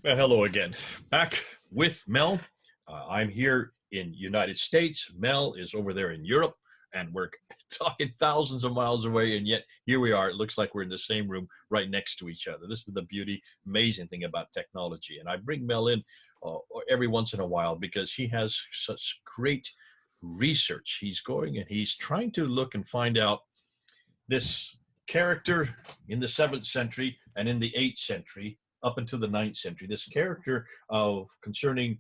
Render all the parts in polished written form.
Well, hello again. Back with Mel. I'm here in United States. Mel is over there in Europe, and we're talking thousands of miles away, and yet here we are. It looks like we're in the same room right next to each other. This is the beauty, amazing thing about technology. And I bring Mel in every once in a while because he has such great research. He's going and he's trying to look and find out this character in the 7th century and in the 8th century up until the 9th century, this character of concerning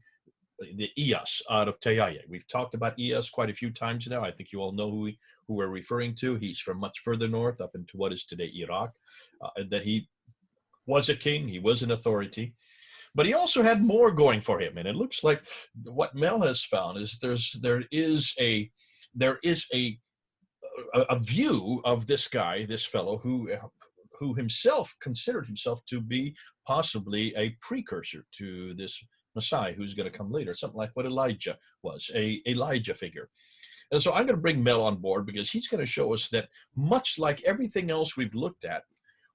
the Ilyas out of Tayaya. We've talked about Ilyas quite a few times now. I think you all know who we're referring to. He's from much further north up into what is today Iraq, that he was a king, he was an authority, but he also had more going for him. And it looks like what Mel has found is there is a view of this guy, this fellow who himself considered himself to be possibly a precursor to this Messiah who's going to come later, something like what Elijah was, a Elijah figure. And so I'm going to bring Mel on board because he's going to show us that much like everything else we've looked at,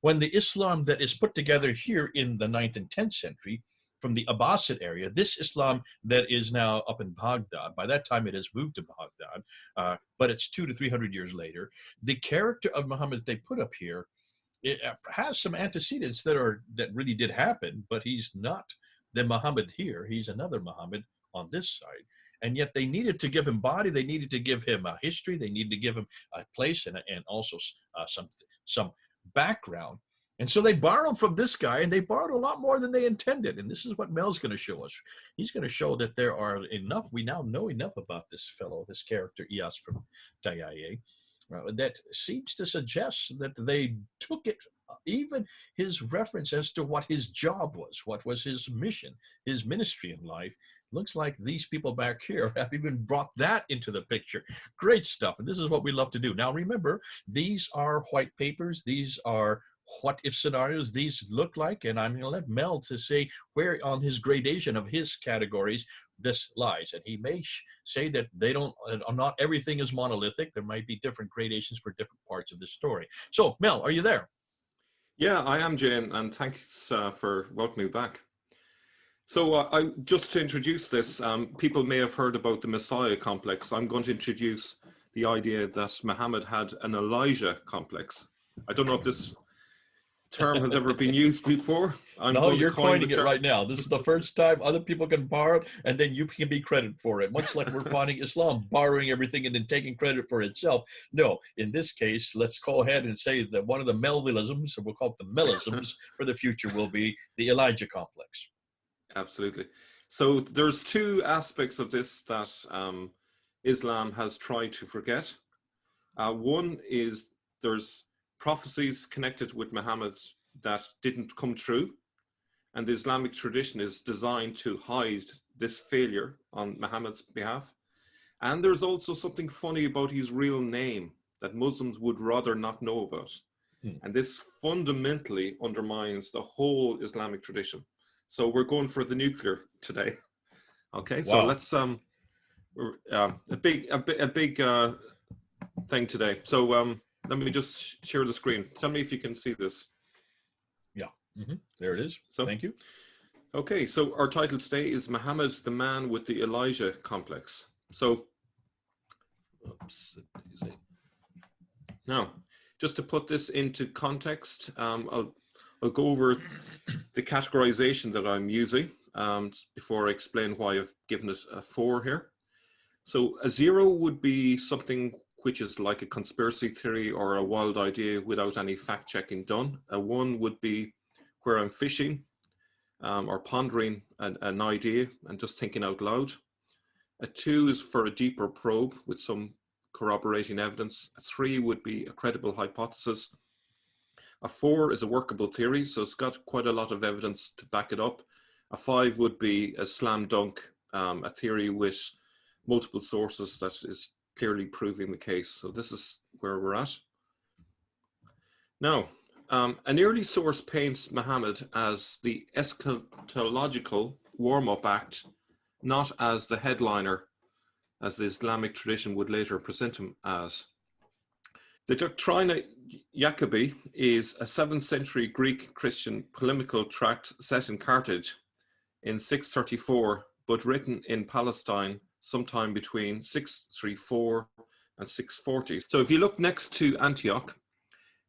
when the Islam that is put together here in the 9th and 10th century from the Abbasid area, this Islam that is now up in Baghdad, by that time it has moved to Baghdad, but it's 200 to 300 years later, the character of Muhammad they put up here, it has some antecedents that really did happen, but he's not the Muhammad here. He's another Muhammad on this side. And yet they needed to give him body. They needed to give him a history. They needed to give him a place and also some background. And so they borrowed from this guy, and they borrowed a lot more than they intended. And this is what Mel's going to show us. He's going to show that there are enough. We now know enough about this fellow, this character, Ilyas from Tayaya, that seems to suggest that they took it, even his reference as to what his job was, what was his mission, his ministry in life. Looks like these people back here have even brought that into the picture. Great stuff. And this is what we love to do. Now, remember, these are white papers. These are what if scenarios these look like. And I'm going to let Mel to say where on his gradation of his categories this lies. And he may say that not everything is monolithic. There might be different gradations for different parts of the story. So Mel, are you there? Yeah, I am, Jane, and thanks for welcoming me back. So just to introduce this, people may have heard about the Messiah complex. I'm going to introduce the idea that Muhammad had an Elijah complex. I don't know if this term has ever been used before. No, you're coining it right now. This is the first time other people can borrow it, and then you can be credited for it. Much like we're finding Islam borrowing everything and then taking credit for itself. No, in this case, let's go ahead and say that one of the Melvilisms, or we'll call it the Melisms, for the future will be the Elijah complex. Absolutely. So there's two aspects of this that Islam has tried to forget. One is there's prophecies connected with Muhammad that didn't come true, and the Islamic tradition is designed to hide this failure on Muhammad's behalf. And there's also something funny about his real name that Muslims would rather not know about. And this fundamentally undermines the whole Islamic tradition. So we're going for the nuclear today. Okay, so let's a big thing today. So let me just share the screen. Tell me if you can see this. Yeah, there it is. So thank you. Okay, so our title today is Muhammad, the man with the Elijah complex. So, now, just to put this into context, I'll go over the categorization that I'm using before I explain why I've given it a 4 here. So a 0 would be something which is like a conspiracy theory or a wild idea without any fact-checking done. A 1 would be where I'm fishing or pondering an idea and just thinking out loud. A 2 is for a deeper probe with some corroborating evidence. A 3 would be a credible hypothesis. A 4 is a workable theory, so it's got quite a lot of evidence to back it up. A 5 would be a slam dunk, a theory with multiple sources that is clearly proving the case. So this is where we're at. Now, an early source paints Muhammad as the eschatological warm-up act, not as the headliner, as the Islamic tradition would later present him as. The Doctrina Jacobi is a 7th century Greek Christian polemical tract set in Carthage in 634, but written in Palestine sometime between 634 and 640. So if you look next to Antioch,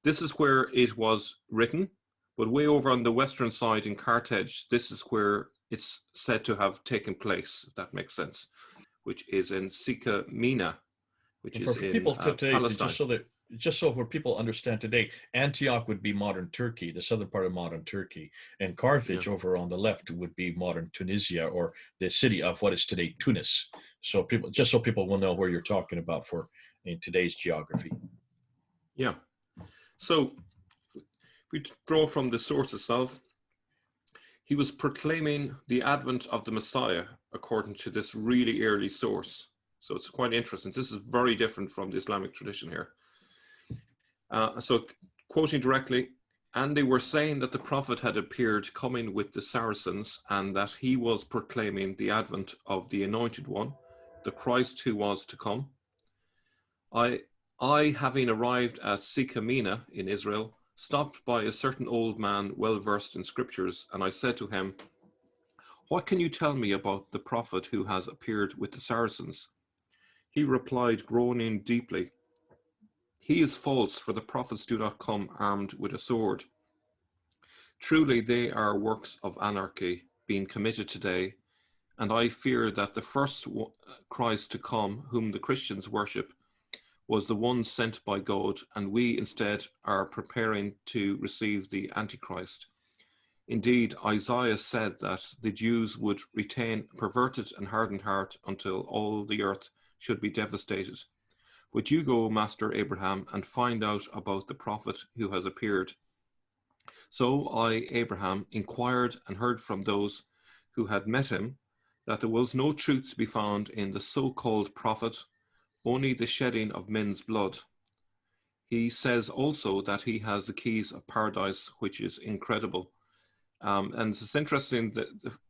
this is where it was written, but way over on the western side in Carthage, this is where it's said to have taken place, if that makes sense, which is in Sika Mina, which And is for in people today, to Palestine. just so where people understand today, Antioch would be modern Turkey, the southern part of modern Turkey, and Carthage Yeah. over on the left would be modern Tunisia, or the city of what is today Tunis. So people, just so people will know where you're talking about for in today's geography. Yeah. So if we draw from the source itself, he was proclaiming the advent of the Messiah according to this really early source. So it's quite interesting. This is very different from the Islamic tradition here. So quoting directly, and they were saying that the prophet had appeared coming with the Saracens, and that he was proclaiming the advent of the anointed one, the Christ who was to come. I having arrived at Sikamina in Israel, stopped by a certain old man well versed in scriptures, and I said to him, "What can you tell me about the prophet who has appeared with the Saracens?" He replied, groaning deeply, "He is false, for the prophets do not come armed with a sword. Truly they are works of anarchy being committed today, and I fear that the first Christ to come, whom the Christians worship, was the one sent by God, and we instead are preparing to receive the Antichrist. Indeed, Isaiah said that the Jews would retain a perverted and hardened heart until all the earth should be devastated. But you go, Master Abraham, and find out about the prophet who has appeared." So I, Abraham, inquired and heard from those who had met him that there was no truth to be found in the so-called prophet, only the shedding of men's blood. He says also that he has the keys of paradise, which is incredible. And it's interesting that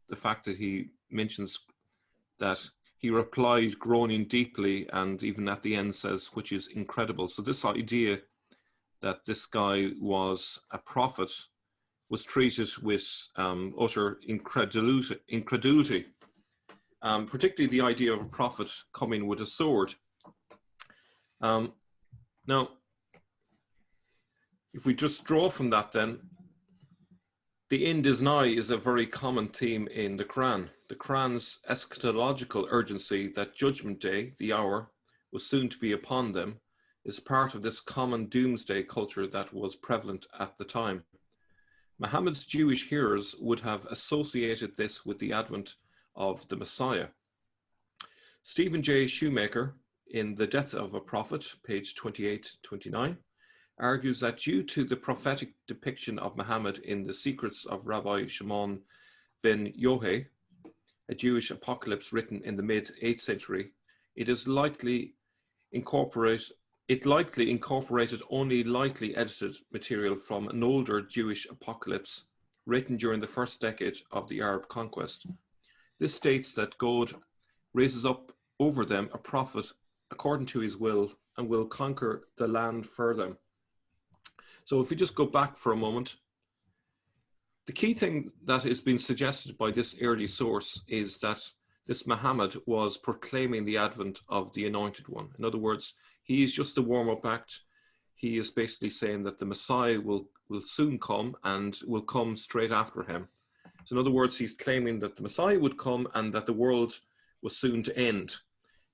the fact that he mentions that he replied groaning deeply, and even at the end says, which is incredible. So this idea that this guy was a prophet was treated with utter incredulity, particularly the idea of a prophet coming with a sword. Now, if we just draw from that then, the end is nigh is a very common theme in the Quran. The Quran's eschatological urgency that judgment day, the hour, was soon to be upon them, is part of this common doomsday culture that was prevalent at the time. Muhammad's Jewish hearers would have associated this with the advent of the Messiah. Stephen J. Shoemaker, in The Death of a Prophet, page 28-29, argues that due to the prophetic depiction of Muhammad in the Secrets of Rabbi Shimon ben Yohei, a Jewish apocalypse written in the mid-8th century, it likely incorporated only lightly edited material from an older Jewish apocalypse written during the first decade of the Arab conquest. This states that God raises up over them a prophet according to his will and will conquer the land for them. So if we just go back for a moment, the key thing that is being suggested by this early source is that this Muhammad was proclaiming the advent of the Anointed One. In other words, he is just the warm-up act. He is basically saying that the Messiah will soon come and will come straight after him. So in other words, he's claiming that the Messiah would come and that the world was soon to end.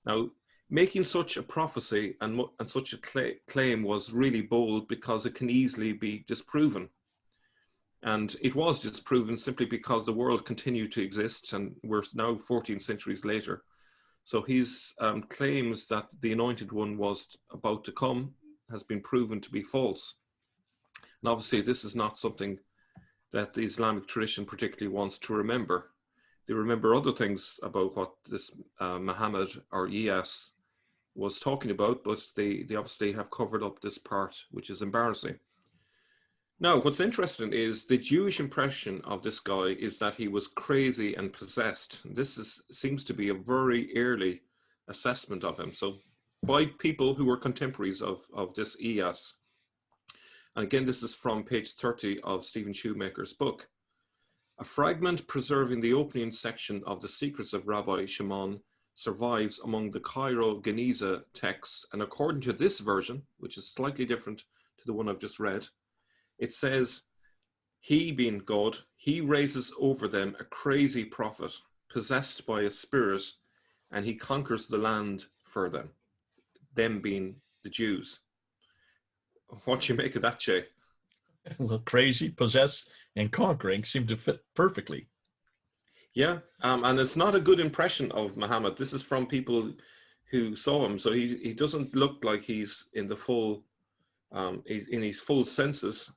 Now, making such a prophecy and such a claim was really bold because it can easily be disproven. And it was disproven simply because the world continued to exist, and we're now 14 centuries later. So his claims that the Anointed One was about to come has been proven to be false. And obviously this is not something that the Islamic tradition particularly wants to remember. They remember other things about what this Muhammad or Ilyas was talking about, but they obviously have covered up this part, which is embarrassing. Now, what's interesting is the Jewish impression of this guy is that he was crazy and possessed. This seems to be a very early assessment of him. So by people who were contemporaries of this Ilyas. And again, this is from page 30 of Stephen Shoemaker's book. A fragment preserving the opening section of the Secrets of Rabbi Shimon survives among the Cairo Geniza texts, and according to this version, which is slightly different to the one I've just read, it says, he being God, he raises over them a crazy prophet possessed by a spirit, and he conquers the land for them being the Jews. What do you make of that, Jay? Well, crazy, possessed, and conquering seem to fit perfectly. Yeah, and it's not a good impression of Muhammad. This is from people who saw him, so he doesn't look like he's in the full, he's in his full senses.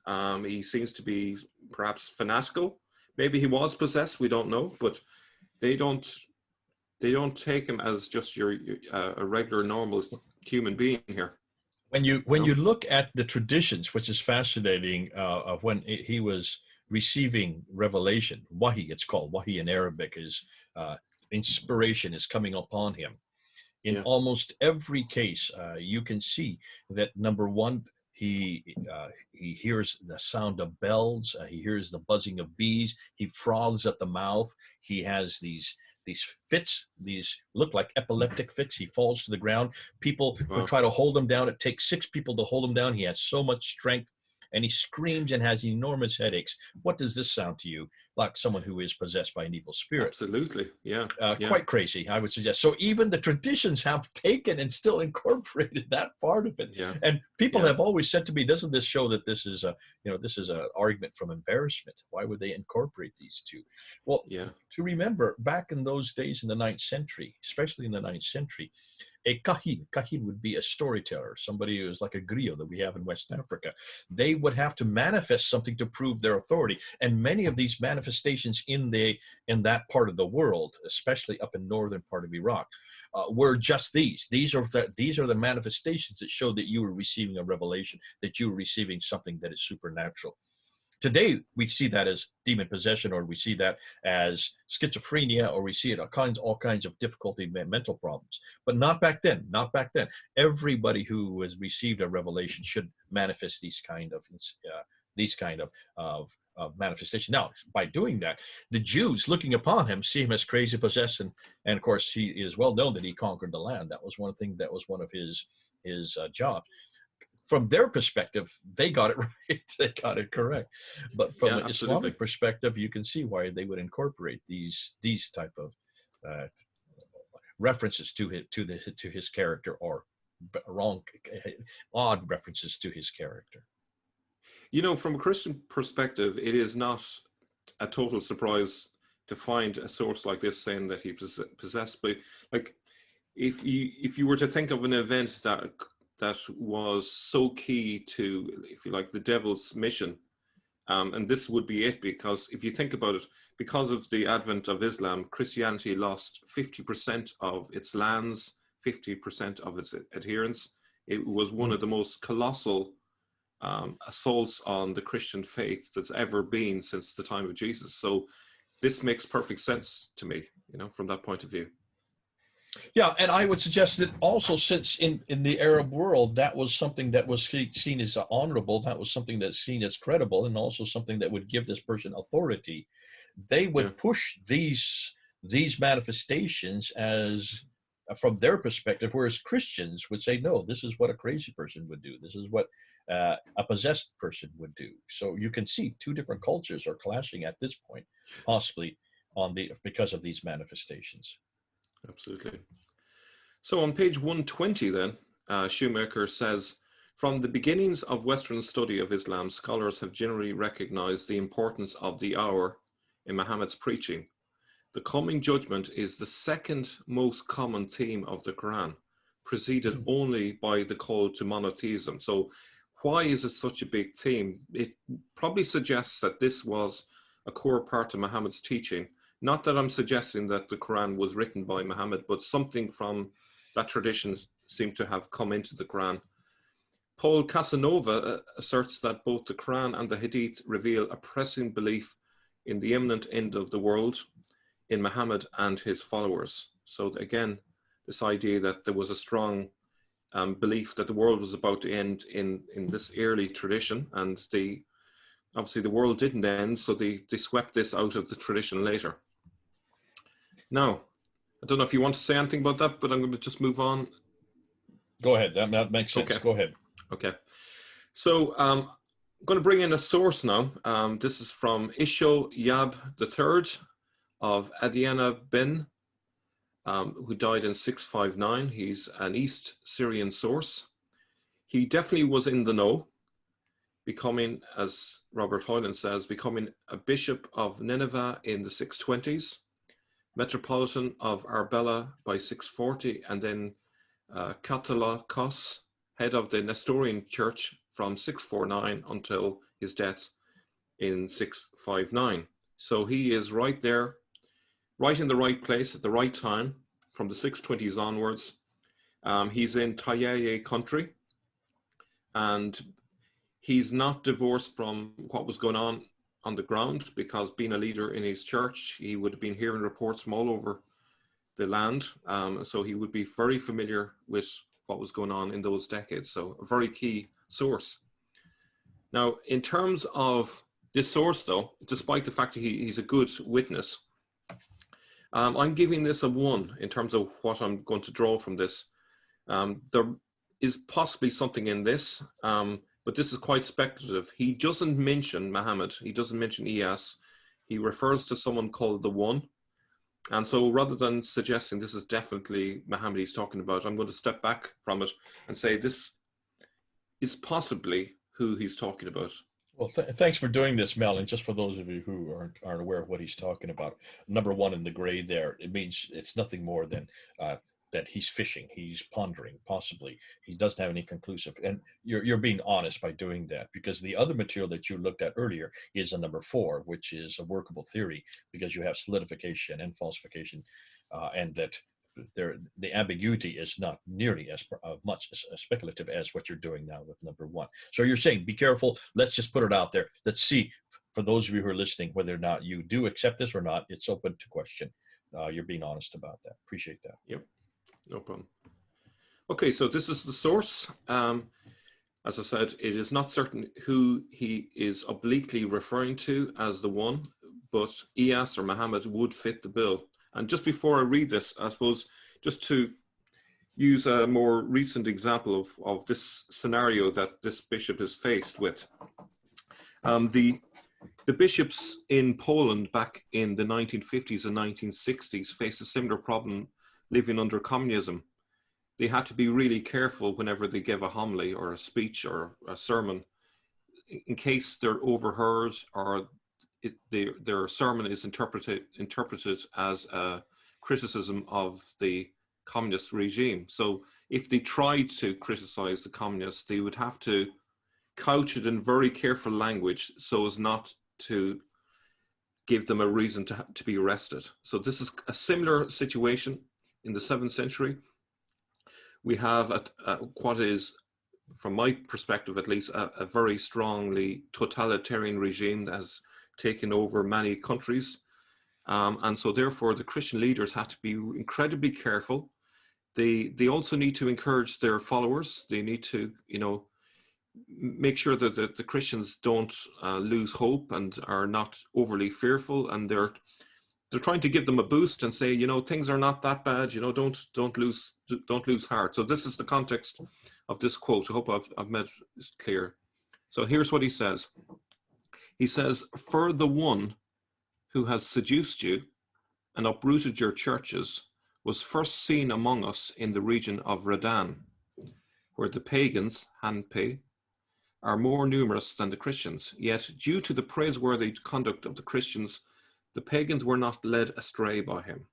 He seems to be perhaps fanatical. Maybe he was possessed. We don't know, but they don't take him as just a regular, normal human being here. When you look at the traditions, which is fascinating, of when he was receiving revelation, wahi, it's called wahi in Arabic, is inspiration is coming upon him. In almost every case, you can see that, number one, he hears the sound of bells, he hears the buzzing of bees, he froths at the mouth, he has these fits, these look like epileptic fits. He falls to the ground. People would try to hold him down. It takes 6 people to hold him down. He has so much strength, and he screams and has enormous headaches. What does this sound to you? Like someone who is possessed by an evil spirit. Absolutely, yeah. Quite crazy, I would suggest. So even the traditions have taken and still incorporated that part of it. Yeah. And people have always said to me, doesn't this show that this is an argument from embarrassment? Why would they incorporate these two? Well, to remember, back in those days in the 9th century, especially in the 9th century, a kahin would be a storyteller, somebody who is like a griot that we have in West Africa. They would have to manifest something to prove their authority. And many of these manifestations in that part of the world, especially up in northern part of Iraq, were just these. These are the manifestations that show that you were receiving a revelation, that you were receiving something that is supernatural. Today, we see that as demon possession, or we see that as schizophrenia, or we see it all kinds of difficulty, mental problems. But not back then. Not back then. Everybody who has received a revelation should manifest these kind of manifestation. Now, by doing that, the Jews looking upon him see him as crazy, possessed, and of course he is well known that he conquered the land. That was one thing. That was one of his jobs. From their perspective, they got it right. They got it correct. But from an Islamic perspective, you can see why they would incorporate these type of references to his character, or odd references to his character. You know, from a Christian perspective, it is not a total surprise to find a source like this saying that he possessed. But like, if you were to think of an event that was so key to, if you like, the devil's mission, and this would be it, because if you think about it, because of the advent of Islam, Christianity lost 50% of its lands, 50% of its adherents. It was one of the most colossal assaults on the Christian faith that's ever been since the time of Jesus. So this makes perfect sense to me, from that point of view. Yeah, and I would suggest that also, since in the Arab world, that was something that was seen as honorable, that was something that's seen as credible, and also something that would give this person authority, they would push these manifestations as from their perspective, whereas Christians would say, no, this is what a crazy person would do. This is what a possessed person would do. So you can see 2 different cultures are clashing at this point, possibly because of these manifestations. Absolutely. So on page 120 then, Shoemaker says, from the beginnings of Western study of Islam, scholars have generally recognized the importance of the hour in Muhammad's preaching. The coming judgment is the second most common theme of the Quran, preceded only by the call to monotheism. So why is it such a big theme? It probably suggests that this was a core part of Muhammad's teaching. Not that I'm suggesting that the Quran was written by Muhammad, but something from that tradition seemed to have come into the Quran. Paul Casanova asserts that both the Quran and the Hadith reveal a pressing belief in the imminent end of the world, in Muhammad and his followers. So again, this idea that there was a strong belief that the world was about to end in this early tradition, and the obviously the world didn't end, so they swept this out of the tradition later. Now, I don't know if you want to say anything about that, but I'm going to just move on. Go ahead. That makes sense. Okay. Go ahead. Okay. So I'm going to bring in a source now. This is from Isho Yab III of Adiana bin, who died in 659. He's an East Syrian source. He definitely was in the know, becoming, as Robert Hoyland says, becoming a bishop of Nineveh in the 620s, metropolitan of Arbela by 640, and then Catholicos, head of the Nestorian Church from 649 until his death in 659. So he is right there, right in the right place at the right time from the 620s onwards. He's in Tayaye country, and he's not divorced from what was going on the ground, because being a leader in his church, he would have been hearing reports from all over the land. So he would be very familiar with what was going on in those decades. So a very key source. Now, in terms of this source, though, despite the fact that he's a good witness, I'm giving this a 1 in terms of what I'm going to draw from this. There is possibly something in this, but this is quite speculative. He doesn't mention Muhammad. He doesn't mention Ilyas. He refers to someone called the One. And so rather than suggesting this is definitely Muhammad he's talking about, I'm going to step back from it and say this is possibly who he's talking about. Well, thanks for doing this, Mel. And just for those of you who aren't aware of what he's talking about, number 1 in the gray there, it means it's nothing more than that he's fishing, he's pondering, possibly. He doesn't have any conclusive. And you're being honest by doing that, because the other material that you looked at earlier is a number 4, which is a workable theory, because you have solidification and falsification, and that the ambiguity is not nearly as much as speculative as what you're doing now with number 1. So you're saying, be careful. Let's just put it out there. Let's see, for those of you who are listening, whether or not you do accept this or not. It's open to question. You're being honest about that. Appreciate that. Yep, no problem. Okay, so this is the source. As I said, it is not certain who he is obliquely referring to as the One, but Ilyas or Muhammad would fit the bill. And just before I read this, I suppose, just to use a more recent example of this scenario that this bishop is faced with. The bishops in Poland back in the 1950s and 1960s faced a similar problem living under communism. They had to be really careful whenever they gave a homily or a speech or a sermon, in case they're overheard or their sermon is interpreted as a criticism of the communist regime. So if they tried to criticize the communists, they would have to couch it in very careful language so as not to give them a reason to be arrested. So this is a similar situation in the 7th century. We have what is, from my perspective at least, a very strongly totalitarian regime that has taken over many countries. And so therefore the Christian leaders have to be incredibly careful. They also need to encourage their followers. They need to, make sure that the Christians don't lose hope and are not overly fearful. And they're trying to give them a boost and say, things are not that bad. Don't lose heart. So this is the context of this quote. I hope I've made it clear. So here's what he says. He says, "For the One who has seduced you and uprooted your churches was first seen among us in the region of Redan, where the pagans, Hanpe, are more numerous than the Christians. Yet, due to the praiseworthy conduct of the Christians, the pagans were not led astray by him.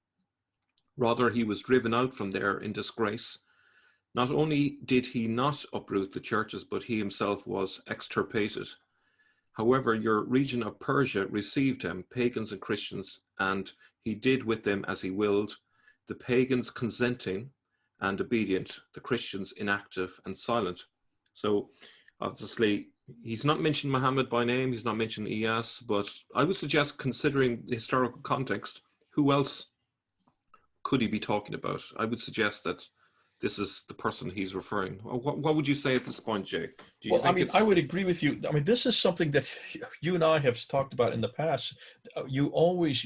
Rather, he was driven out from there in disgrace. Not only did he not uproot the churches, but he himself was extirpated. However, your region of Persia received him, pagans and Christians, and he did with them as he willed, the pagans consenting and obedient, the Christians inactive and silent." So obviously, he's not mentioned Muhammad by name, he's not mentioned Ilyas, but I would suggest, considering the historical context, who else could he be talking about? I would suggest that this is the person he's referring. What would you say at this point, Jay? Do you Well, I think mean, it's... I would agree with you. I mean, this is something that you and I have talked about in the past. You always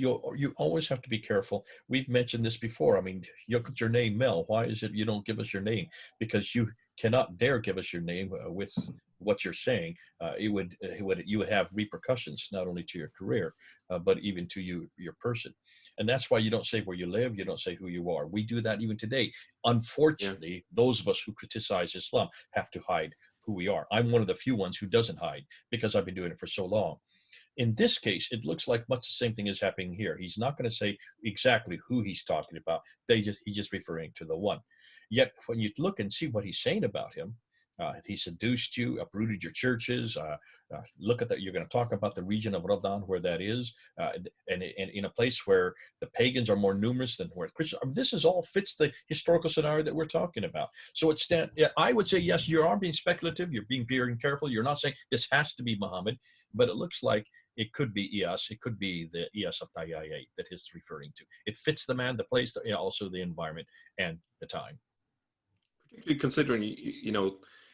have to be careful. We've mentioned this before. I mean, you look at your name, Mel. Why is it you don't give us your name? Because you cannot dare give us your name with what you're saying. You would have repercussions not only to your career, but even to your person. And that's why you don't say where you live. You don't say who you are. We do that even today. Unfortunately, those of us who criticize Islam have to hide who we are. I'm one of the few ones who doesn't hide because I've been doing it for so long. In this case, it looks like much the same thing is happening here. He's not going to say exactly who he's talking about. He's just referring to the one. Yet when you look and see what he's saying about him, he seduced you, uprooted your churches. Look at that. You're going to talk about the region of Radan, where that is, and in a place where the pagans are more numerous than where Christians. I mean, this is all fits the historical scenario that we're talking about. So I would say yes, you are being speculative. You're being very careful. You're not saying this has to be Muhammad, but it looks like it could be Ilyas. It could be the Ilyas of Tayyaya that he's referring to. It fits the man, the place, also the environment and the time. Particularly considering,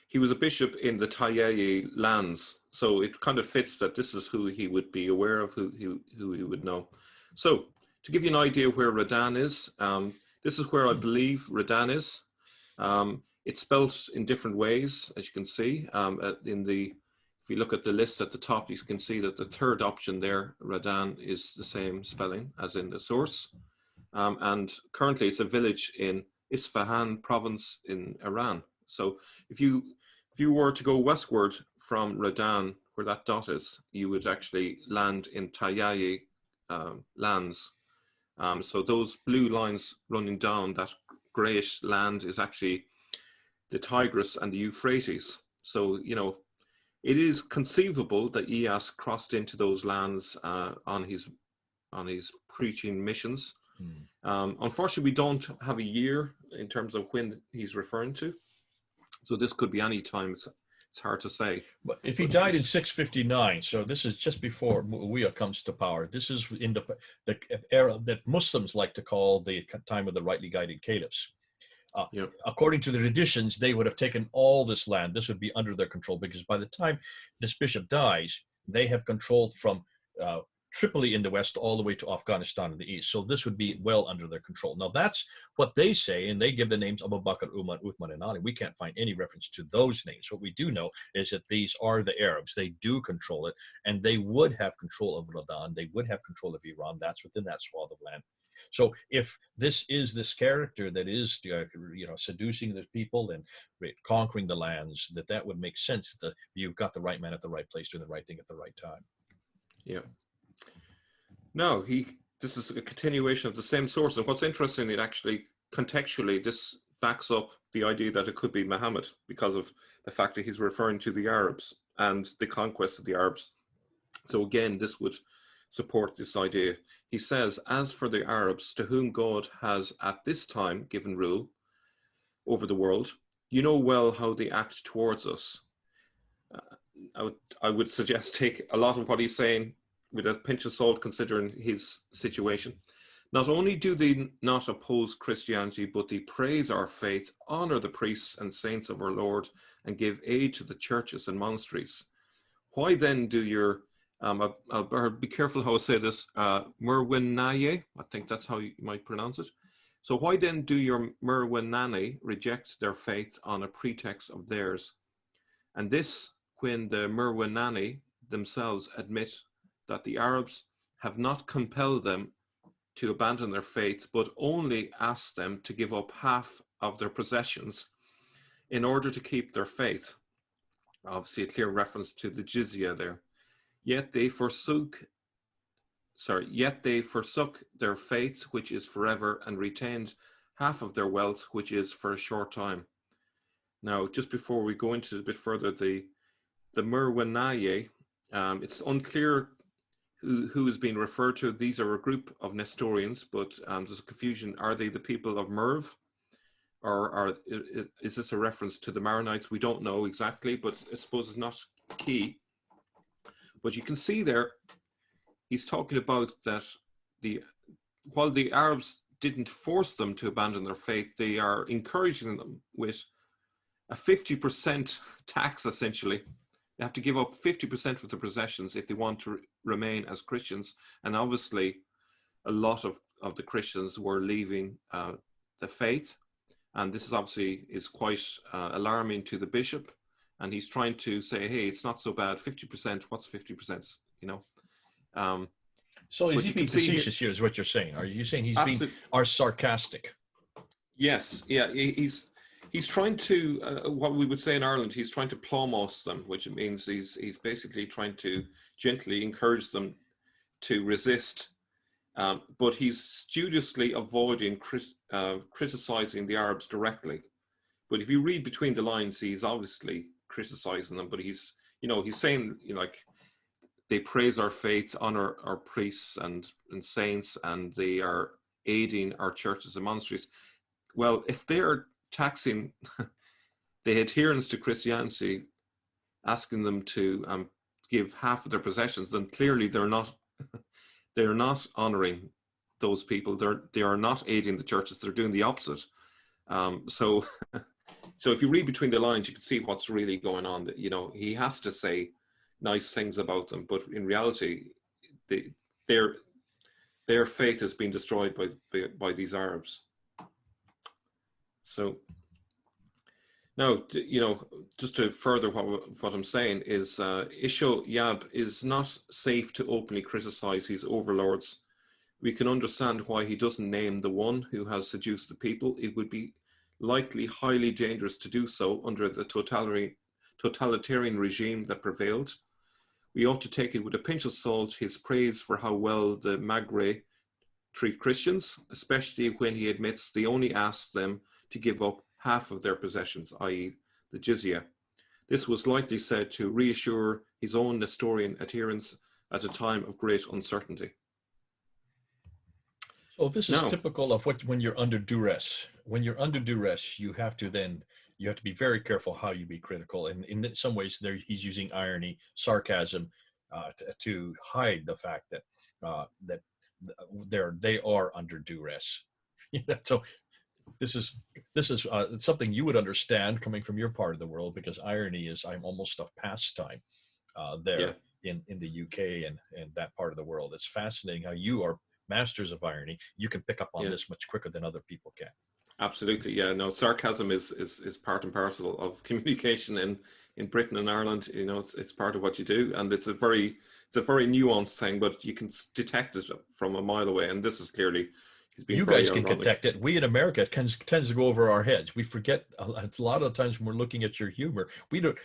he was a bishop in the Tayyaya lands, so it kind of fits that this is who he would be aware of, who he would know. So, to give you an idea where Radan is, this is where I believe Radan is. It's spelled in different ways, as you can see. If you look at the list at the top, you can see that the third option there, Radan, is the same spelling as in the source. And currently, it's a village in Isfahan province in Iran. So if you were to go westward from Radan, where that dot is, you would actually land in Tayyaya lands. So those blue lines running down that greyish land is actually the Tigris and the Euphrates. So, it is conceivable that Ilyas crossed into those lands on his preaching missions. Unfortunately, we don't have a year in terms of when he's referring to. So this could be any time. It's hard to say. But if he died in 659, so this is just before Muawiyah comes to power. This is in the era that Muslims like to call the time of the rightly guided caliphs. According to the traditions, they would have taken all this land. This would be under their control because by the time this bishop dies, they have control from Tripoli in the west all the way to Afghanistan in the east. So this would be well under their control. Now that's what they say, and they give the names Abu Bakr, Umar, Uthman, and Ali. We can't find any reference to those names. What we do know is that these are the Arabs. They do control it, and they would have control of Radan. They would have control of Iran. That's within that swath of land. So if this is this character that is, seducing the people and conquering the lands, that would make sense. That you've got the right man at the right place doing the right thing at the right time. Yeah. No, this is a continuation of the same source. And what's interesting, it actually contextually, this backs up the idea that it could be Muhammad because of the fact that he's referring to the Arabs and the conquest of the Arabs. So again, this would support this idea. He says, as for the Arabs to whom God has at this time given rule over the world, you know well how they act towards us. I would suggest take a lot of what he's saying with a pinch of salt, considering his situation. Not only do they not oppose Christianity, but they praise our faith, honor the priests and saints of our Lord, and give aid to the churches and monasteries. Why then do your, I'll be careful how I say this, Murwinaye, I think that's how you might pronounce it. So why then do your Murwinani reject their faith on a pretext of theirs? And this when the Murwinani themselves admit that the Arabs have not compelled them to abandon their faith, but only asked them to give up half of their possessions in order to keep their faith. Obviously a clear reference to the jizya there. Yet they forsook their faith, which is forever, and retained half of their wealth, which is for a short time. Now, just before we go into a bit further, the Murwinaye, it's unclear who is being referred to. These are a group of Nestorians, but there's a confusion. Are they the people of Merv? Or is this a reference to the Maronites? We don't know exactly, but I suppose it's not key. But you can see there, he's talking about that while the Arabs didn't force them to abandon their faith. They are encouraging them with a 50% tax, essentially. They have to give up 50% of their possessions if they want to remain as Christians. And obviously, a lot of the Christians were leaving the faith. And this is obviously is quite alarming to the bishop. And he's trying to say, hey, it's not so bad. 50%, what's 50%? You know? So is he being facetious here, is what you're saying? Are you saying he's being sarcastic? Yes, yeah. He's trying to, what we would say in Ireland, he's trying to plumose them, which means he's basically trying to gently encourage them to resist. But he's studiously avoiding criticizing the Arabs directly. But if you read between the lines, he's obviously criticizing them. But he's saying, like, they praise our faith, honor our priests and saints, and they are aiding our churches and monasteries. Well, if they're taxing the adherents to Christianity, asking them to give half of their possessions, then clearly they're not honoring those people. They are not aiding the churches. They're doing the opposite. So if you read between the lines, you can see what's really going on. That, you know, he has to say nice things about them, but in reality, their faith has been destroyed by these Arabs. So now, you know, just to further what I'm saying is, Isho Yab is not safe to openly criticize his overlords. We can understand why he doesn't name the one who has seduced the people. It would be likely highly dangerous to do so under the totalitarian regime that prevailed. We ought to take it with a pinch of salt, his praise for how well the Maghreb treat Christians, especially when he admits they only asked them to give up half of their possessions, i.e. the jizya. This was likely said to reassure his own Nestorian adherents at a time of great uncertainty. So this is typical of when you're under duress. When you're under duress, you have to be very careful how you be critical. And in some ways, he's using irony, sarcasm, to hide the fact that they are under duress. So this is something you would understand coming from your part of the world, because irony is almost a pastime there in the UK and that part of the world. It's fascinating how you are masters of irony. You can pick up on this much quicker than other people can. Absolutely, yeah. No, sarcasm is part and parcel of communication in Britain and Ireland. You know, it's part of what you do, and it's a very nuanced thing, but you can detect it from a mile away. And this is clearly, you guys can detect it. We in America, it tends to go over our heads. We forget a lot of the times when we're looking at your humor.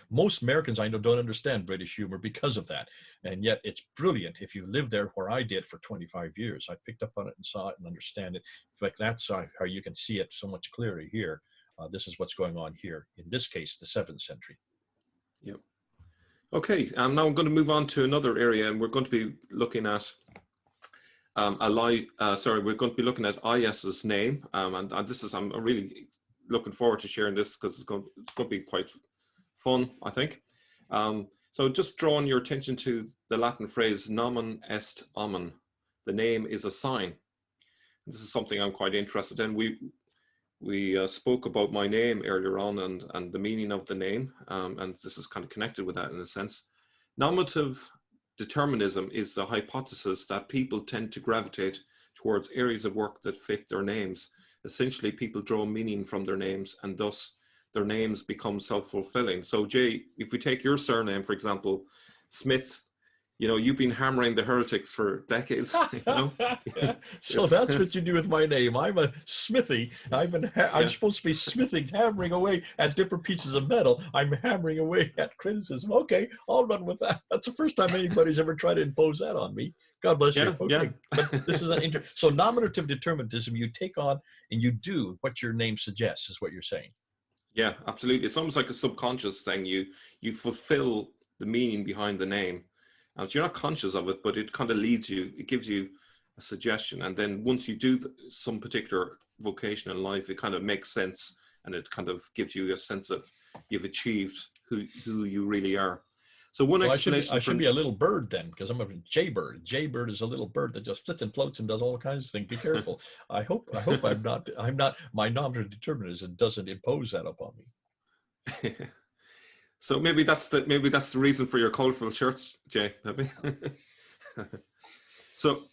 Most Americans I know don't understand British humor because of that. And yet it's brilliant. If you live there where I did for 25 years, I picked up on it and saw it and understand it. In fact, that's how you can see it so much clearer here. This is what's going on here. In this case, the 7th century. Yep. Okay. Now I'm going to move on to another area, and we're going to be looking at we're going to be looking at Ilyas's name, and this is, I'm really looking forward to sharing this because it's going to be quite fun, I think. So just drawing your attention to the Latin phrase "nomen est omen," the name is a sign. This is something I'm quite interested in. We spoke about my name earlier on and the meaning of the name, and this is kind of connected with that in a sense. Nominative determinism is the hypothesis that people tend to gravitate towards areas of work that fit their names. Essentially, people draw meaning from their names, and thus their names become self-fulfilling. So, Jay, if we take your surname, for example, Smith, you know, you've been hammering the heretics for decades. You know? So that's what you do with my name. I'm a smithy. I'm supposed to be smithing, hammering away at different pieces of metal. I'm hammering away at criticism. Okay, I'll run with that. That's the first time anybody's ever tried to impose that on me. God bless you. Okay, but this is so nominative determinism. You take on and you do what your name suggests, is what you're saying. Yeah, absolutely. It's almost like a subconscious thing. You fulfill the meaning behind the name. So you're not conscious of it, but it kind of leads you, it gives you a suggestion. And then once you do some particular vocation in life, it kind of makes sense, and it kind of gives you a sense of you've achieved who you really are. So one Well, explanation I for should be a little bird then, because I'm a jaybird. Jaybird is a little bird that just flits and floats and does all kinds of things. Be careful. I hope I'm not, my knowledge of determinism doesn't impose that upon me. So maybe that's the reason for your colorful shirts, Jay. Maybe. So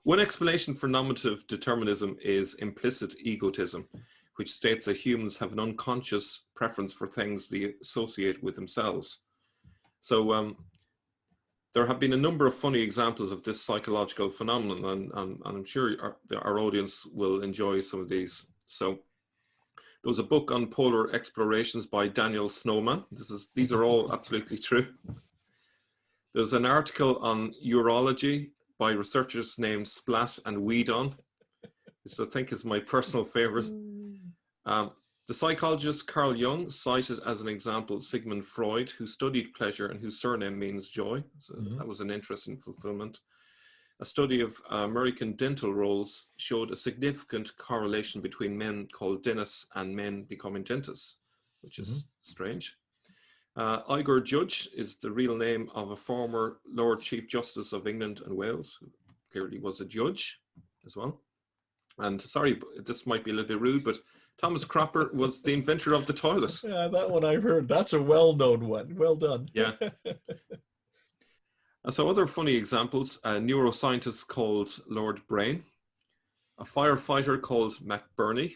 one explanation for nominative determinism is implicit egotism, which states that humans have an unconscious preference for things they associate with themselves. So there have been a number of funny examples of this psychological phenomenon, and I'm sure our audience will enjoy some of these. So there was a book on polar explorations by Daniel Snowman. These are all absolutely true. There's an article on urology by researchers named Splat and Weedon, which I think is my personal favorite. The psychologist Carl Jung cited as an example Sigmund Freud, who studied pleasure and whose surname means joy. So that was an interesting fulfillment. A study of American dental rolls showed a significant correlation between men called dentists and men becoming dentists, which is strange. Igor Judge is the real name of a former Lord Chief Justice of England and Wales, who clearly was a judge as well. And sorry, this might be a little bit rude, but Thomas Cropper was the inventor of the toilet. Yeah, that one I've heard. That's a well-known one. Well done. Yeah. And so other funny examples, a neuroscientist called Lord Brain, a firefighter called McBurney,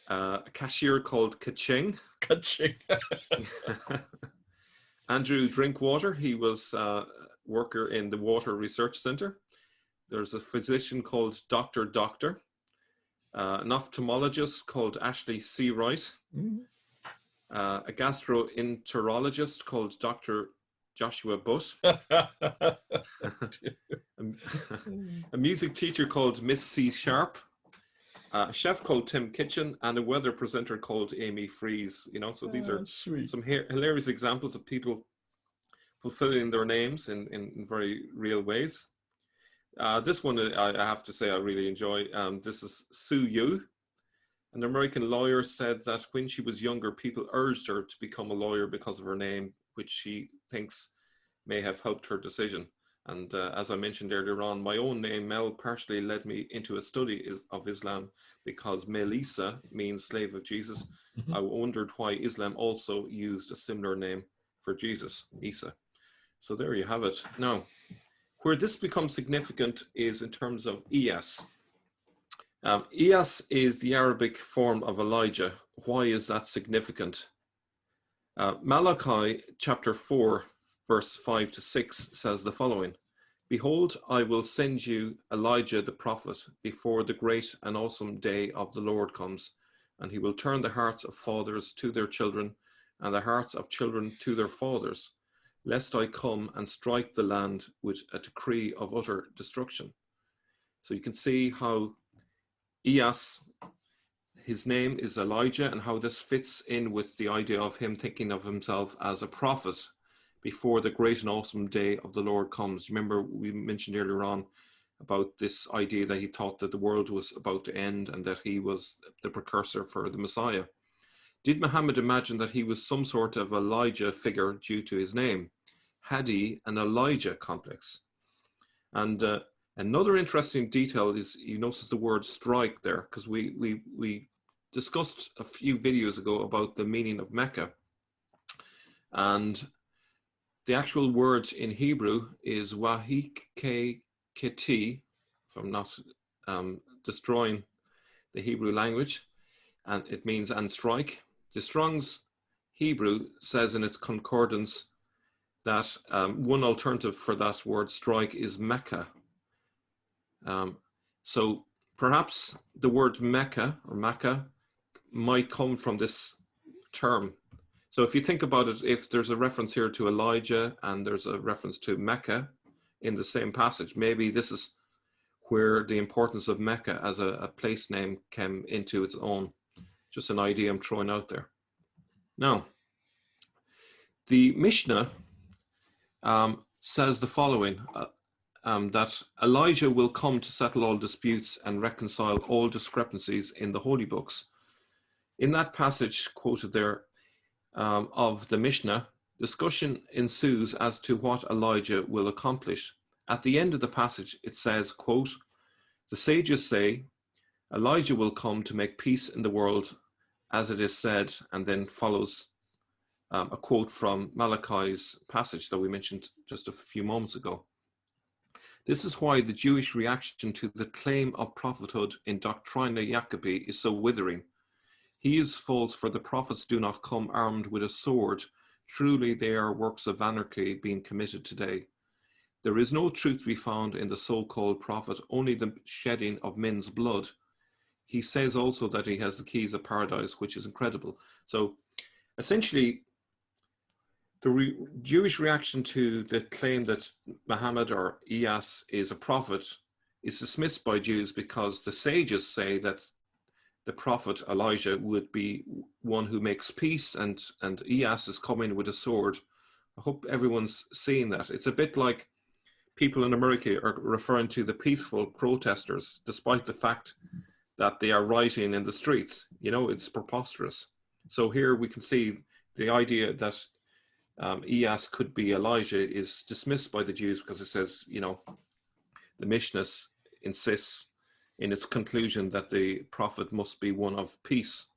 a cashier called Kaching. Kaching. Andrew Drinkwater, he was a worker in the Water Research Centre. There's a physician called Dr. Doctor, an ophthalmologist called Ashley Seawright, a gastroenterologist called Dr. Joshua Butt, a music teacher called Miss C. Sharp, a chef called Tim Kitchen, and a weather presenter called Amy Freeze. You know, so these are sweet. Some hilarious examples of people fulfilling their names in very real ways. This one, I have to say, I really enjoy. This is Sue Yu. An American lawyer said that when she was younger, people urged her to become a lawyer because of her name, which she thinks may have helped her decision. And as I mentioned earlier on, my own name, Mel, partially led me into a study of Islam because Melissa means slave of Jesus. I wondered why Islam also used a similar name for Jesus, Isa. So there you have it. Now, where this becomes significant is in terms of Ilyas. Ilyas is the Arabic form of Elijah. Why is that significant? Malachi chapter 4, verse 5 to 6 says the following: Behold, I will send you Elijah the prophet before the great and awesome day of the Lord comes, and he will turn the hearts of fathers to their children, and the hearts of children to their fathers, lest I come and strike the land with a decree of utter destruction. So you can see how Ilyas, his name is Elijah, and how this fits in with the idea of him thinking of himself as a prophet before the great and awesome day of the Lord comes. Remember, we mentioned earlier on about this idea that he thought that the world was about to end and that he was the precursor for the Messiah. Did Muhammad imagine that he was some sort of Elijah figure due to his name? Had he an Elijah complex? And another interesting detail is you notice the word strike there, because we discussed a few videos ago about the meaning of Mecca. And the actual word in Hebrew is wahik keti, if I'm not destroying the Hebrew language, and it means and strike. The Strong's Hebrew says in its concordance that one alternative for that word strike is Mecca. So perhaps the word Mecca or Makkah might come from this term. So if you think about it, if there's a reference here to Elijah and there's a reference to Mecca in the same passage, maybe this is where the importance of Mecca as a place name came into its own. Just an idea I'm throwing out there. Now, the Mishnah says the following, that Elijah will come to settle all disputes and reconcile all discrepancies in the holy books. In that passage quoted there of the Mishnah, Discussion ensues as to what Elijah will accomplish. At the end of the passage, it says, quote, "The sages say Elijah will come to make peace in the world, as it is said," and then follows a quote from Malachi's passage that we mentioned just a few moments ago. This is why the Jewish reaction to the claim of prophethood in Doctrina Jacobi is so withering. He is false, for the prophets do not come armed with a sword. Truly they are works of anarchy being committed today. There is no truth to be found in the so-called prophet, only the shedding of men's blood. He says also that he has the keys of paradise, which is incredible. So essentially, the Jewish reaction to the claim that Muhammad or Ilyas is a prophet is dismissed by Jews because the sages say that the prophet Elijah would be one who makes peace, and Ilyas is coming with a sword. I hope everyone's seeing that. It's a bit like people in America are referring to the peaceful protesters, despite the fact that they are rioting in the streets. You know, it's preposterous. So here we can see the idea that Ilyas could be Elijah is dismissed by the Jews because it says, you know, the Mishnah insists in its conclusion that the prophet must be one of peace.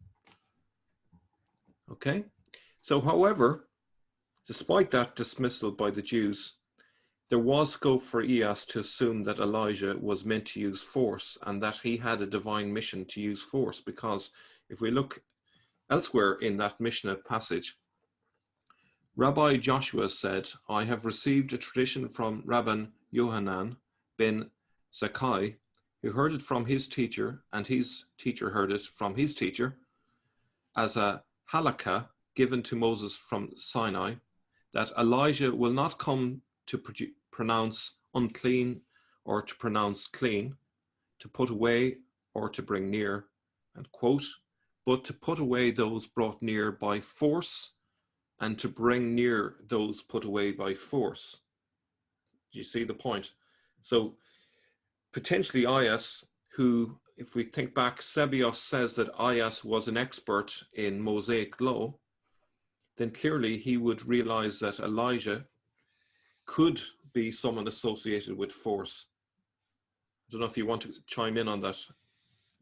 Okay, so however, despite that dismissal by the Jews, there was scope for Ilyas to assume that Elijah was meant to use force and that he had a divine mission to use force, because if we look elsewhere in that Mishnah passage, Rabbi Joshua said, "I have received a tradition from Rabban Yohanan ben Zakkai, who heard it from his teacher, and his teacher heard it from his teacher, as a halakha given to Moses from Sinai, that Elijah will not come to pronounce unclean or to pronounce clean, to put away or to bring near," and quote, "but to put away those brought near by force and to bring near those put away by force." Do you see the point? So potentially Ilyas, who, if we think back, Sebios says that Ilyas was an expert in Mosaic law, then clearly he would realize that Elijah could be someone associated with force. I don't know if you want to chime in on that.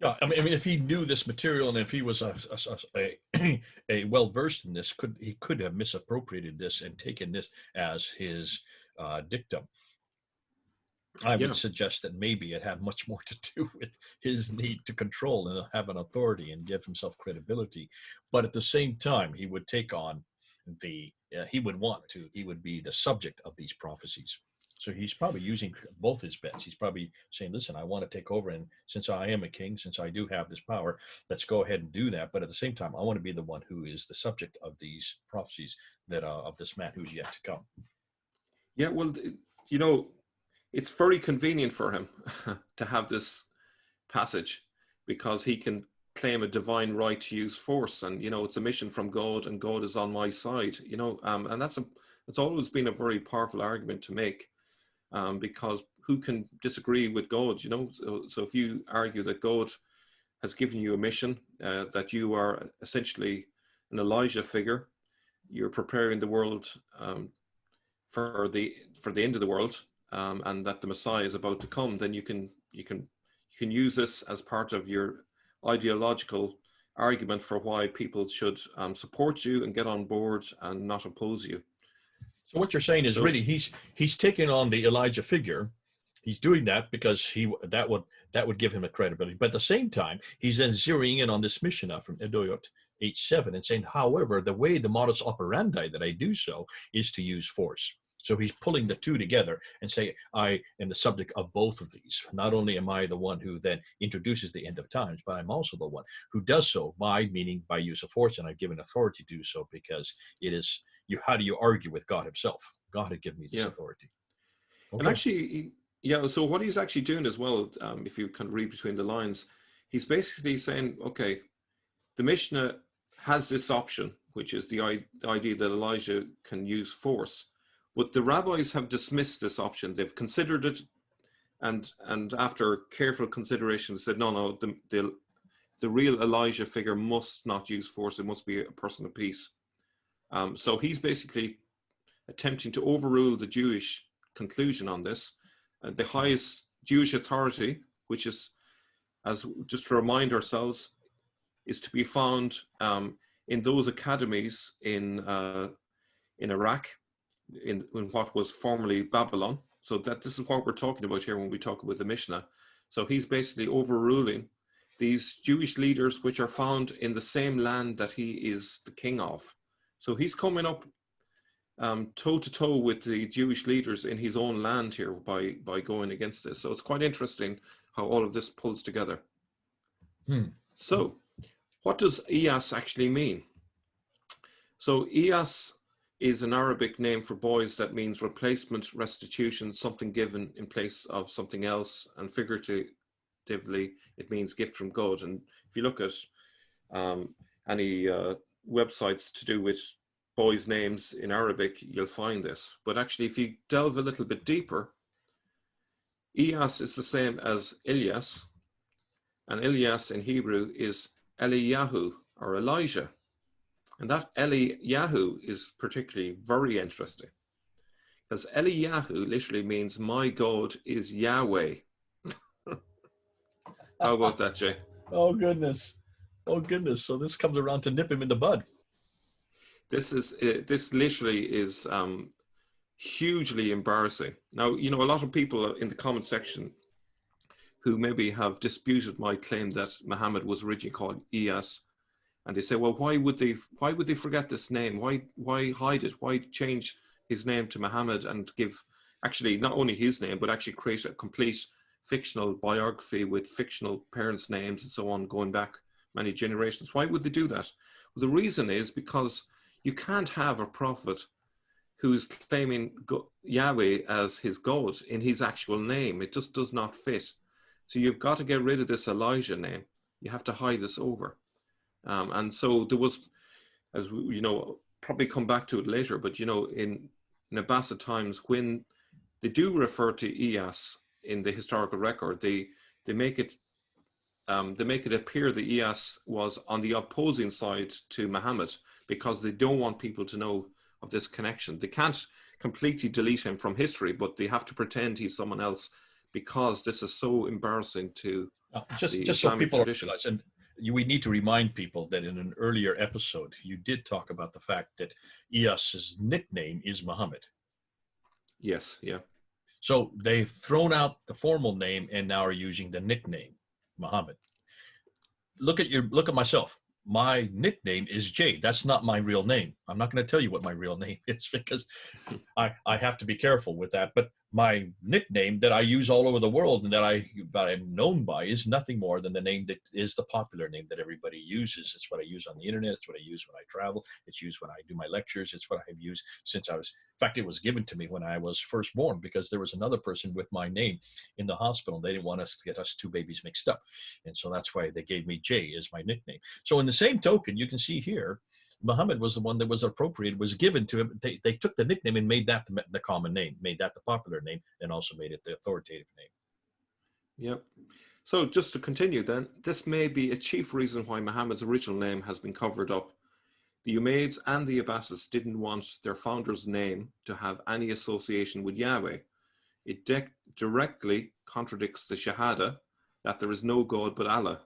Yeah, I mean, if he knew this material and if he was a well-versed in this, he could have misappropriated this and taken this as his dictum. I would suggest that maybe it had much more to do with his need to control and have an authority and give himself credibility. But at the same time, he would take on he would be the subject of these prophecies. So he's probably using both his bets. He's probably saying, listen, I want to take over. And since I am a king, since I do have this power, let's go ahead and do that. But at the same time, I want to be the one who is the subject of these prophecies that of this man who's yet to come. Yeah, well, you know, it's very convenient for him to have this passage because he can claim a divine right to use force. And, you know, it's a mission from God and God is on my side, you know, and it's always been a very powerful argument to make. Because who can disagree with God, you know? So if you argue that God has given you a mission, that you are essentially an Elijah figure, you're preparing the world for the end of the world, and that the Messiah is about to come, then you can use this as part of your ideological argument for why people should support you and get on board and not oppose you. So what you're saying is really he's taking on the Elijah figure. He's doing that because that would give him a credibility. But at the same time, he's then zeroing in on this Mishnah from Edoyot 8:7 and saying, however, the modus operandi that I do so is to use force. So he's pulling the two together and say, I am the subject of both of these. Not only am I the one who then introduces the end of times, but I'm also the one who does so by use of force, and I've given authority to do so because it is how do you argue with God himself? God had given me this authority. Okay. And actually, so what he's actually doing as well, if you can read between the lines, he's basically saying, okay, the Mishnah has this option, which is the idea that Elijah can use force. But the rabbis have dismissed this option. They've considered it, and after careful consideration said, no, the real Elijah figure must not use force. It must be a person of peace. So he's basically attempting to overrule the Jewish conclusion on this. The highest Jewish authority, which is, as just to remind ourselves, is to be found in those academies in Iraq, in what was formerly Babylon. So that this is what we're talking about here when we talk about the Mishnah. So he's basically overruling these Jewish leaders, which are found in the same land that he is the king of. So he's coming up toe to toe with the Jewish leaders in his own land here by going against this. So it's quite interesting how all of this pulls together. So what does Ilyas actually mean? So Ilyas is an Arabic name for boys that means replacement, restitution, something given in place of something else, and figuratively it means gift from God. And if you look at any websites to do with boys' names in Arabic, you'll find this. But actually, if you delve a little bit deeper, Ilyas is the same as Ilyas, and Ilyas in Hebrew is Eliyahu, or Elijah. And that Eliyahu is particularly very interesting, because Eliyahu literally means my God is Yahweh. How about that, Jay? Oh, goodness. Oh, goodness. So this comes around to nip him in the bud. This literally is hugely embarrassing. Now, you know, a lot of people in the comment section who maybe have disputed my claim that Muhammad was originally called Ilyas, and they say, well, why would they forget this name? Why hide it? Why change his name to Muhammad and give actually not only his name, but actually create a complete fictional biography with fictional parents' names and so on, going back many generations? Why would they do that? Well, the reason is because you can't have a prophet who is claiming Yahweh as his God in his actual name. It just does not fit. So you've got to get rid of this Elijah name. You have to hide this over. And so there was, as we, you know, probably come back to it later, but, you know, in Abbasid times, when they do refer to Ilyas in the historical record, they make it appear that Ilyas was on the opposing side to Muhammad, because they don't want people to know of this connection. They can't completely delete him from history, but they have to pretend he's someone else, because this is so embarrassing to just the so Islamic people tradition. realize, and we need to remind people that in an earlier episode, you did talk about the fact that Ilyas's nickname is Muhammad. Yes, yeah. So they've thrown out the formal name and now are using the nickname Muhammad. Look at myself. My nickname is Jay. That's not my real name. I'm not going to tell you what my real name is, because I have to be careful with that. But my nickname that I use all over the world and that I'm known by is nothing more than the name that is the popular name that everybody uses. It's what I use on the internet. It's what I use when I travel. It's used when I do my lectures. It's what I've used since I was, in fact, it was given to me when I was first born, because there was another person with my name in the hospital. They didn't want us to get us two babies mixed up. And so that's why they gave me Jay as my nickname. So in the same token, you can see here, Muhammad was the one that was appropriated, was given to him. They took the nickname and made that the common name, made that the popular name, and also made it the authoritative name. Yep. So just to continue then, this may be a chief reason why Muhammad's original name has been covered up. The Umayyads and the Abbasids didn't want their founder's name to have any association with Yahweh. It directly contradicts the Shahada that there is no God but Allah,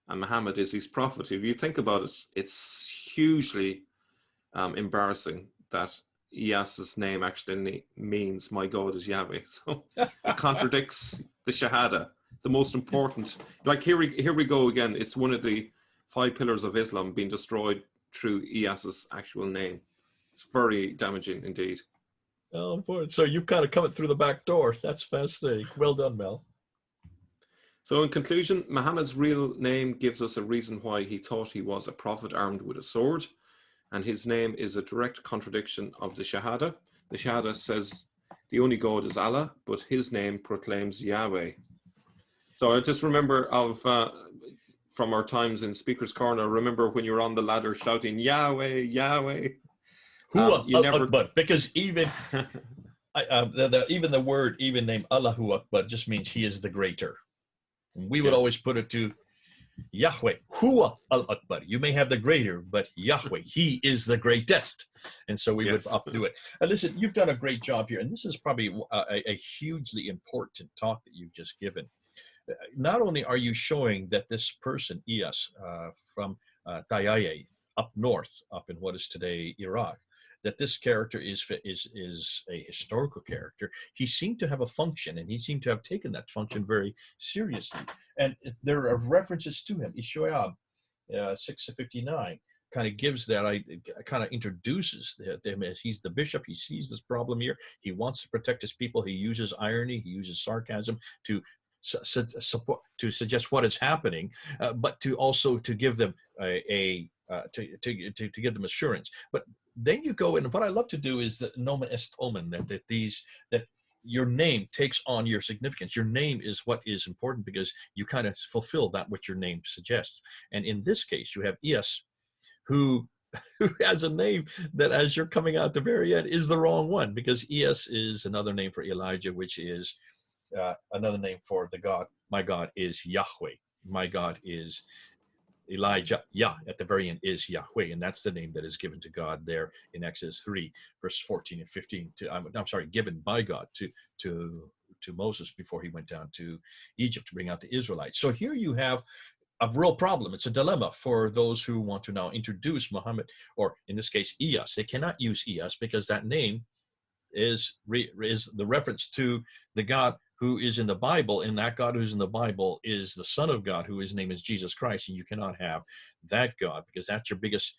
and Muhammad is his prophet. If you think about it, it's hugely embarrassing that Ilyas's name actually means my God is Yahweh. So it contradicts the Shahada, the most important. Like here we go again. It's one of the 5 pillars of Islam being destroyed through Ilyas's actual name. It's very damaging indeed. Oh, boy. So you've kind of come through the back door. That's fascinating. Well done, Mel. So in conclusion, Muhammad's real name gives us a reason why he thought he was a prophet armed with a sword, and his name is a direct contradiction of the Shahada. The Shahada says the only God is Allah, but his name proclaims Yahweh. So I just remember from our times in Speaker's Corner, remember when you were on the ladder shouting, Yahweh, Yahweh. But because even even the word name Allahu Akbar just means he is the greater. We would always put it to Yahweh, Huwa al-Akbar. You may have the greater, but Yahweh, he is the greatest. And so we would Yes. updo it. Listen, you've done a great job here. And this is probably a hugely important talk that you've just given. Not only are you showing that this person, Ilyas, from Tayaye, up north, up in what is today Iraq, that this character is a historical character. He seemed to have a function, and he seemed to have taken that function very seriously. And there are references to him. Ishoab 659 kind of gives that, kind of introduces them as he's the bishop. He sees this problem here. He wants to protect his people. He uses irony. He uses sarcasm to support, to suggest what is happening, but to also to give them to give them assurance. But then you go, and what I love to do is that nomen est omen, that your name takes on your significance. Your name is what is important because you kind of fulfill that which your name suggests. And in this case, you have Ilyas, who has a name that, as you're coming out the very end, is the wrong one, because Ilyas is another name for Elijah, which is another name for the God. My God is Yahweh. My God is Elijah. Yah at the very end is Yahweh, and that's the name that is given to God there in Exodus 3, verse 14 and 15. I'm sorry, given by God to Moses before he went down to Egypt to bring out the Israelites. So here you have a real problem. It's a dilemma for those who want to now introduce Muhammad, or in this case, Ilyas. They cannot use Ilyas because that name is the reference to the God who is in the Bible, and that God who's in the Bible is the Son of God, who his name is Jesus Christ, and you cannot have that God, because that's your biggest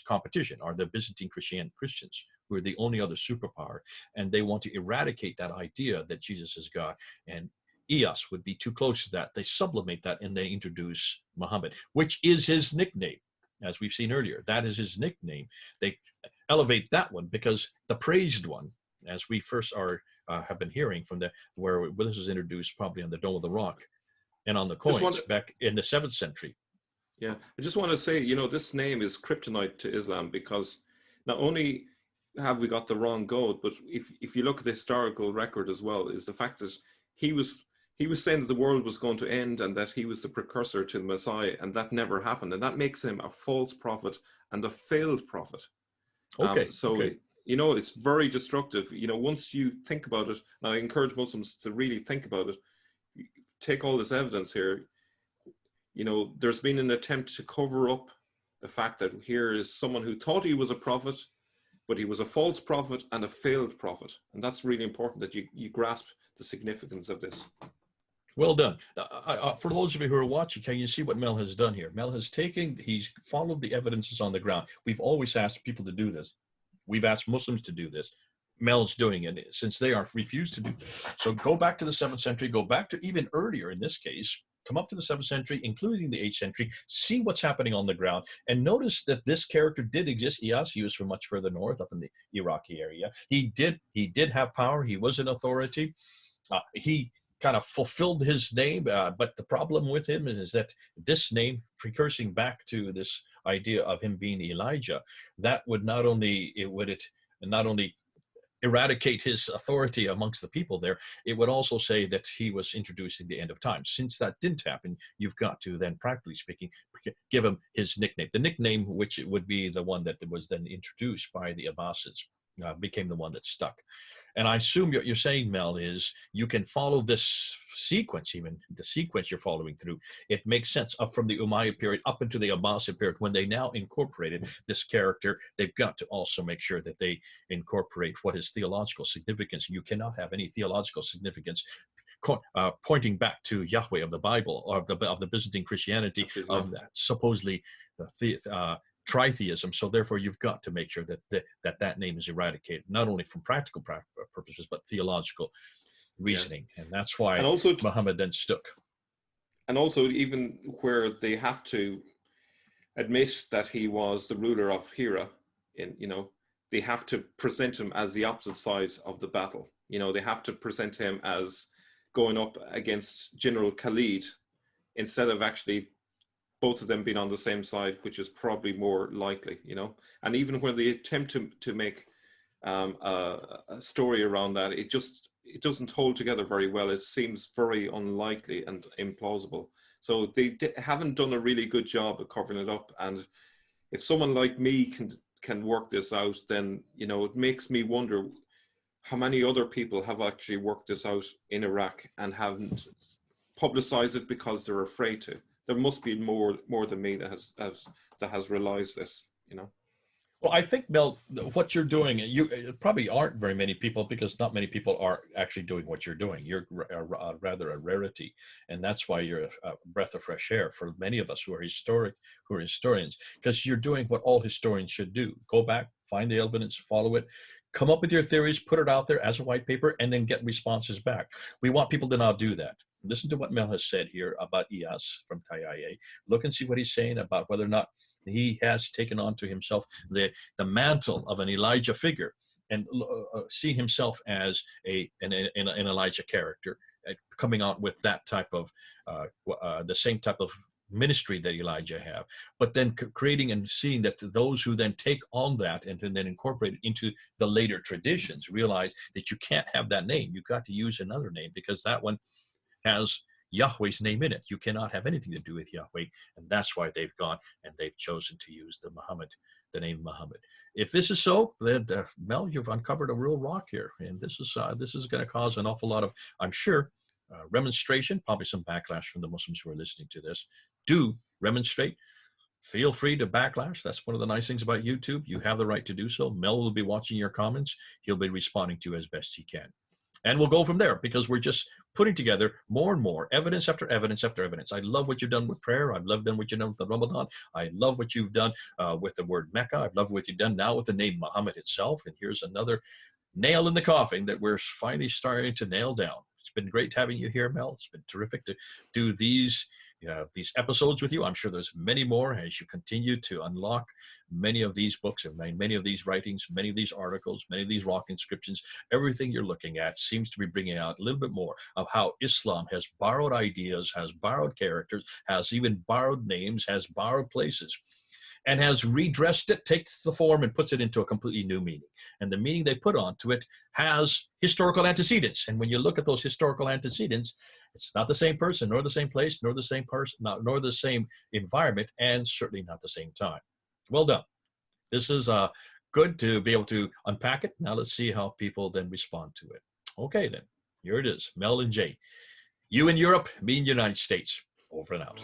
competition are the Byzantine Christians, who are the only other superpower, and they want to eradicate that idea that Jesus is God, and Ilyas would be too close to that. They sublimate that and they introduce Muhammad, which is his nickname, as we've seen earlier. That is his nickname. They elevate that one because the praised one, as we first have been hearing from where this was introduced probably on the Dome of the Rock and on the coins back in the 7th century. Yeah, I just want to say, this name is kryptonite to Islam, because not only have we got the wrong God, but if you look at the historical record as well, is the fact that he was saying that the world was going to end and that he was the precursor to the Messiah, and that never happened, and that makes him a false prophet and a failed prophet. Okay. It's very destructive. Once you think about it, and I encourage Muslims to really think about it, take all this evidence here. There's been an attempt to cover up the fact that here is someone who thought he was a prophet, but he was a false prophet and a failed prophet. And that's really important that you grasp the significance of this. Well done. For those of you who are watching, can you see what Mel has done here? Mel has he's followed the evidences on the ground. We've always asked people to do this. We've asked Muslims to do this. Mel's doing it since they are refused to do that. So go back to the 7th century, go back to even earlier in this case, come up to the 7th century, including the 8th century, see what's happening on the ground, and notice that this character did exist. Ilyas, he was from much further north, up in the Iraqi area. He did have power. He was an authority. He kind of fulfilled his name, but the problem with him is that this name, precursing back to this idea of him being Elijah, that would not only eradicate his authority amongst the people there, it would also say that he was introducing the end of time. Since that didn't happen, you've got to then, practically speaking, give him his nickname. The nickname, which would be the one that was then introduced by the Abbasids, became the one that stuck. And I assume what you're saying, Mel, is you can follow this sequence, even the sequence you're following through. It makes sense up from the Umayyad period up into the Abbasid period. When they now incorporated this character, they've got to also make sure that they incorporate what is theological significance. You cannot have any theological significance pointing back to Yahweh of the Bible, or of the Byzantine Christianity, of that supposedly tritheism. So therefore, you've got to make sure that name is eradicated, not only from practical purposes, but theological reasoning. Yeah. And that's why Muhammad then stuck. And also, even where they have to admit that he was the ruler of Hira, they have to present him as the opposite side of the battle. They have to present him as going up against General Khalid, instead of actually both of them being on the same side, which is probably more likely, And even when they attempt to make a story around that, it doesn't hold together very well. It seems very unlikely and implausible. So they haven't done a really good job of covering it up. And if someone like me can work this out, then, you know, it makes me wonder how many other people have actually worked this out in Iraq and haven't publicized it because they're afraid to. There must be more than me that has realized this, you know. Well, I think, Mel, what you're doing, you probably aren't very many people, because not many people are actually doing what you're doing. You're rather a rarity, and that's why you're a breath of fresh air for many of us who are historians, because you're doing what all historians should do: go back, find the evidence, follow it, come up with your theories, put it out there as a white paper, and then get responses back. We want people to now do that. Listen to what Mel has said here about Ilyas from TIA. Look and see what he's saying about whether or not he has taken on to himself the mantle of an Elijah figure, and see himself as an Elijah character, coming out with that type of the same type of ministry that Elijah have, but then creating and seeing that those who then take on that and then incorporate it into the later traditions realize that you can't have that name. You've got to use another name, because that one has Yahweh's name in it. You cannot have anything to do with Yahweh, and that's why they've gone and they've chosen to use the name Muhammad. If this is so, then Mel, you've uncovered a real rock here, and this is going to cause an awful lot of, I'm sure, remonstration, probably some backlash from the Muslims who are listening to this. Do remonstrate. Feel free to backlash. That's one of the nice things about YouTube. You have the right to do so. Mel will be watching your comments. He'll be responding to as best he can. And we'll go from there, because we're just putting together more and more evidence after evidence after evidence. I love what you've done with prayer. I've loved what you've done with the Ramadan. I love what you've done with the word Mecca. I've loved what you've done now with the name Muhammad itself. And here's another nail in the coffin that we're finally starting to nail down. It's been great having you here, Mel. It's been terrific to do these episodes with you. I'm sure there's many more as you continue to unlock many of these books and many of these writings, many of these articles, many of these rock inscriptions. Everything you're looking at seems to be bringing out a little bit more of how Islam has borrowed ideas, has borrowed characters, has even borrowed names, has borrowed places, and has redressed it, takes the form and puts it into a completely new meaning. And the meaning they put onto it has historical antecedents. And when you look at those historical antecedents, it's not the same person, nor the same place, nor the same person, nor the same environment, and certainly not the same time. Well done. This is good to be able to unpack it. Now let's see how people then respond to it. Okay, then. Here it is. Mel and Jay. You in Europe, me in the United States. Over and out.